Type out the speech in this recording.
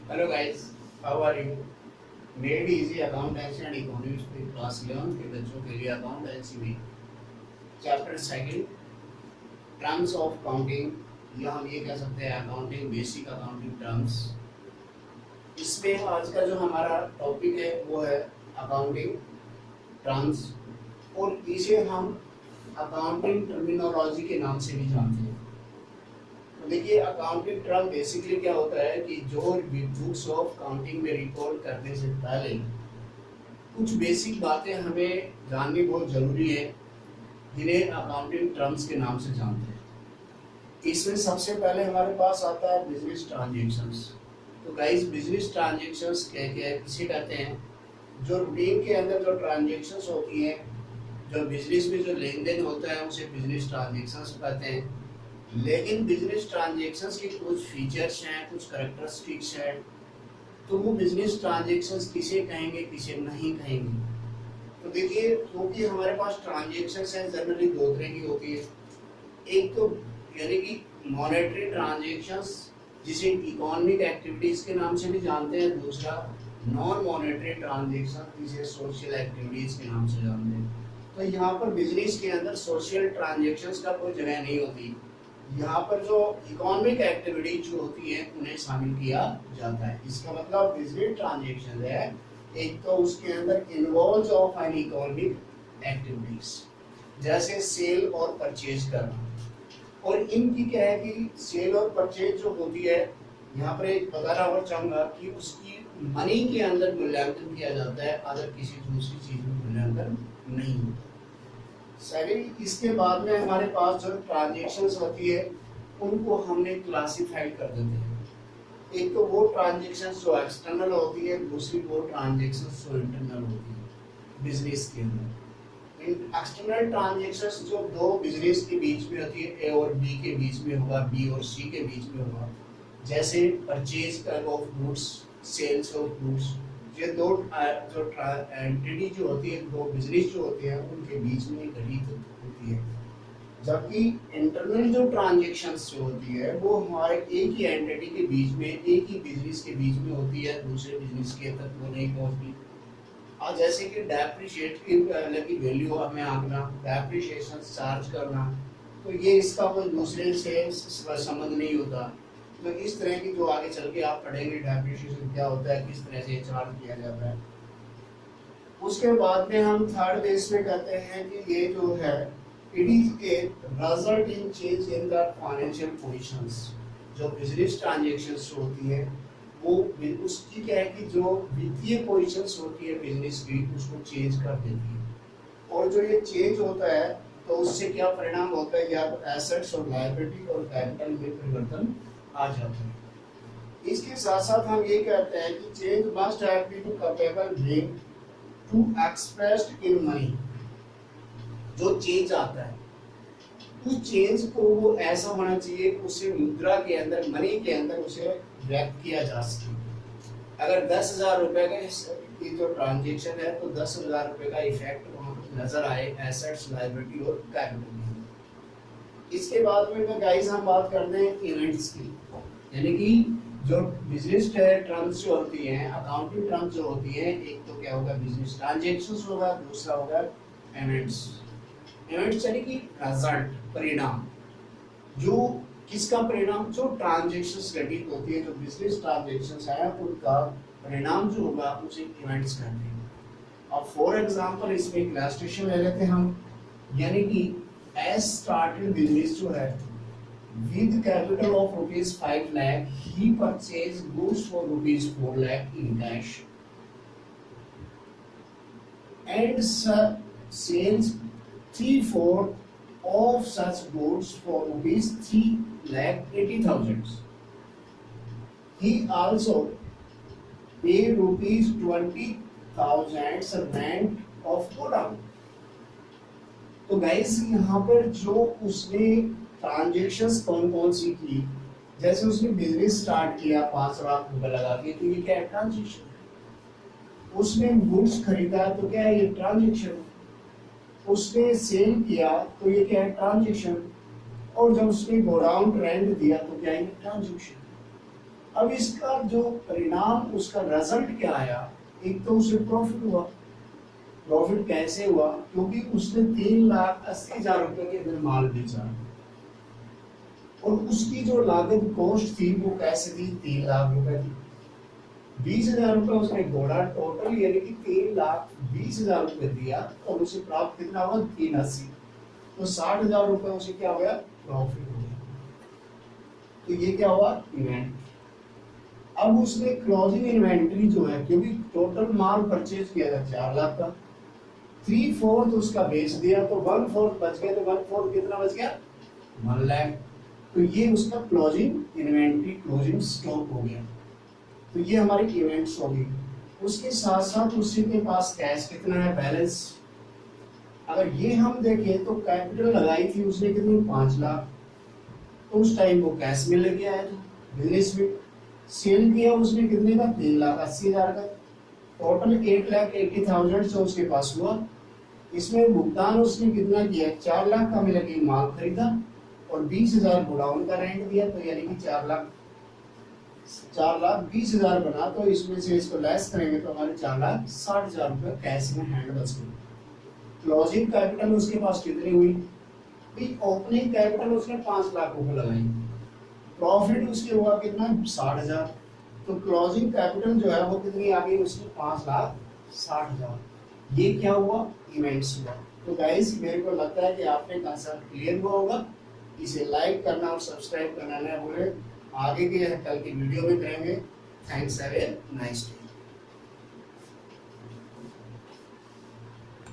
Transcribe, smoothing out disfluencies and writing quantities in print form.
Hello guys, how are you? Made easy accountancy and economics की class 11 के बच्चों के लिए अकाउंटेंसी में chapter second terms of counting, या हम ये कह सकते हैं अकाउंटिंग बेसिक अकाउंटिंग टर्म्स। इसमें आज का जो हमारा टॉपिक है वो है अकाउंटिंग टर्म्स, और इसे हम अकाउंटिंग टर्मिनोलॉजी के नाम से भी जानते हैं। तो देखिए, अकाउंटिंग टर्म बेसिकली क्या होता है कि जो बुक्स ऑफ काउंटिंग में रिकॉर्ड करने से पहले कुछ बेसिक बातें हमें जाननी बहुत जरूरी है, जिन्हें अकाउंटिंग टर्म्स के नाम से जानते हैं। इसमें सबसे पहले हमारे पास आता है बिजनेस ट्रांजेक्शंस। तो गाइस, बिजनेस ट्रांजेक्शंस क्या किसे कहते हैं? जो रूटीन के अंदर जो ट्रांजेक्शंस होती हैं, जो बिजनेस में जो लेन देन होता है, उसे बिजनेस ट्रांजेक्शंस कहते हैं। लेकिन बिजनेस ट्रांजेक्शंस के कुछ फीचर्स हैं, कुछ कैरेक्टरिस्टिक्स हैं, तो वो बिजनेस ट्रांजेक्शंस किसे कहेंगे, किसे नहीं कहेंगे। तो देखिए, क्योंकि हमारे पास ट्रांजेक्शंस हैं, जनरली दो तरह की होती है। एक तो यानी कि मॉनेटरी ट्रांजेक्शंस, जिसे इकोनॉमिक एक्टिविटीज के नाम से भी जानते हैं। दूसरा नॉन मॉनेटरी ट्रांजेक्शन, जिसे सोशल एक्टिविटीज के नाम से जानते हैं। तो यहाँ पर बिजनेस के अंदर सोशल ट्रांजेक्शंस का कोई जगह नहीं होती। यहाँ पर जो इकोनॉमिक एक्टिविटीज जो होती है उन्हें शामिल किया जाता है। इसका मतलब बिजनेस ट्रांजेक्शन है, एक तो उसके अंदर involve of an economic activities, जैसे सेल और परचेज करना। और इनकी क्या है कि सेल और परचेज जो होती है, यहाँ पर एक बताना और चाहूंगा कि उसकी मनी के अंदर मूल्यांकन किया जाता है, अगर किसी दूसरी चीज में मूल्यांकन नहीं होता। सेकंड, इसके बाद में हमारे पास जो ट्रांजेक्शंस होती है उनको हमने क्लासिफाइड कर देते हैं। एक तो वो ट्रांजेक्शंस जो एक्सटर्नल होती है, दूसरी वो ट्रांजेक्शंस जो इंटरनल होती है बिजनेस के अंदर। एक्सटर्नल ट्रांजेक्शंस जो दो बिजनेस के बीच में होती है, ए और बी के बीच में होगा, बी और सी के बीच में होगा, जैसे purchase of goods, sales of goods. ये दो जो एंटिटी जो होती है, दो बिजनेस जो होते हैं, उनके बीच में घटित होती है। जबकि इंटरनल जो ट्रांजेक्शंस जो होती है वो हमारे एक ही एंटिटी के बीच में, एक ही बिजनेस के बीच में होती है, दूसरे बिजनेस के तक वो नहीं पहुंचती। और जैसे कि डेप्रिशिएट की वैल्यू हमें आंकना, डेप्रिशिएशन चार्ज करना, तो ये इसका कोई दूसरे से संबंध नहीं होता। तो इस तरह की जो आगे चल के आप पढ़ेंगे डेप्रिशिएशन क्या होता है, किस तरह से चार्ज किया जाता है। उसके बाद में हम थर्ड बेस में कहते हैं कि ये जो है it is a result in change in the financial positions. जो बिजनेस ट्रांजैक्शंस होती है वो उसकी क्या है कि जो वित्तीय पोजीशंस होती है बिजनेस की, उसको चेंज कर देती है। और जो ये चेंज होता है तो उससे क्या परिणाम होता है, या तो एसेट्स और लायबिलिटी और कैपिटल में परिवर्तन आ जाता है। इसके साथ साथ हम ये कहते हैं कि change must have been capable being to expressed in money. जो चेंज आता है उस चेंज को वो ऐसा होना चाहिए कि उसे मुद्रा के अंदर, मनी के अंदर उसे व्यक्त किया जा सके। अगर 10,000 रुपए का की जो ट्रांजेक्शन है तो 10,000 रुपए का इफेक्ट वहां पर नजर आए एसेट्स, लायबिलिटी और कैपिटल में। इसके बाद में गाइस हम बात करते हैं इवेंट्स की, यानी कि जो बिजनेस टर्म्स जो होती हैं, अकाउंटिंग टर्म्स जो होती हैं, एक तो क्या होगा बिजनेस ट्रांजेक्शंस होगा, दूसरा होगा इवेंट्स। इवेंट्स यानी कि रिजल्ट, परिणाम। जो किसका परिणाम? जो ट्रांजेक्शंस घटित होती है, जो बिजनेस ट्रांजेक्शंस है, उनका परिणाम जो होगा उसे इवेंट्स कहते हैं। अब फॉर एग्जांपल इसमें एक इलस्ट्रेशन ले लेते हैं हम, यानी कि एज स्टार्टेड बिजनेस जो है with capital of rupees 5 lakh, he purchased goods for rupees 4 lakh in cash and sells 3/4 of such goods for rupees 3,80,000. He also paid rupees 20,000 rent of godown. तो guys, यहाँ पर जो उसने transactions कौन कौन सी की, जैसे उसने बिजनेस स्टार्ट किया 5 लाख रुपए लगा के, तो ये क्या है? ट्रांजेक्शन। उसने गुड्स खरीदा तो क्या है? ये ट्रांजेक्शन। उसने सेल किया तो ये क्या है? ट्रांजेक्शन। और जब उसने गोडाउन रेंट दिया तो क्या है? ट्रांजेक्शन। अब इसका जो परिणाम, उसका रिजल्ट क्या आया, एक तो उसे प्रॉफिट हुआ। प्रॉफिट कैसे हुआ, क्योंकि उसने 3,80,000 रुपए के अंदर माल बेचा और उसकी जो लागत कॉस्ट थी वो कैसे थी, 3 लाख रुपए थी। 20,000 रुपए उसने जोड़ा टोटल, यानी कि 3,20,000 रुपए दिया और उसे प्राप्त कितना हुआ, 380। तो 60,000 रुपए उसे क्या हो गया, प्रॉफिट हो गया। तो ये क्या हुआ, इवेंट। अब उसने क्लोजिंग इन्वेंटरी जो है, क्योंकि टोटल माल परचेज किया था 4 लाख का, 3/4 उसका बेच दिया तो 1/4 बच गया। तो 1/4 कितना बच गया, 1 लाख। तो ये उसका क्लोजिंग इन्वेंटरी, क्लोजिंग स्टॉक हो गया। तो ये हमारी इवेंट्स होगी। उसके साथ साथ उसी के पास कैश कितना है, बैलेंस। अगर ये हम देखें तो कैपिटल लगाई थी उसने कितनी, 5 लाख। तो उस टाइम वो कैश में लेके आया था बिजनेस में। सेल किया उसने कितने का, 3,80,000 का। टोटल 8,80,000 जो उसके पास हुआ। इसमें भुगतान उसने कितना किया, 4 लाख का मिला के माल खरीदा और 20,000 गोडाउन का रेंट दिया। तो यानी कि 4,20,000 बना। तो इसमें से इसको लेस करेंगे तो हमारे 4,60,000 रुपए कैश में हैंड बच गए। क्लोजिंग कैपिटल उसके पास कितनी हुई, ओपनिंग कैपिटल उसने 5 लाख रुपए लगाई, प्रॉफिट उसके हुआ कितना, 60,000। तो क्लोजिंग कैपिटल जो है वो कितनी आ गई उसकी, 5,60,000। ये क्या हुआ, इवेंट्स हुआ। तो गाइस मेरे को लगता है कि आपने कंसेप्ट क्लियर हुआ होगा। इसे लाइक करना और सब्सक्राइब करना ना भूलें। आगे के कल की वीडियो में करेंगे। Thanks, have a nice day.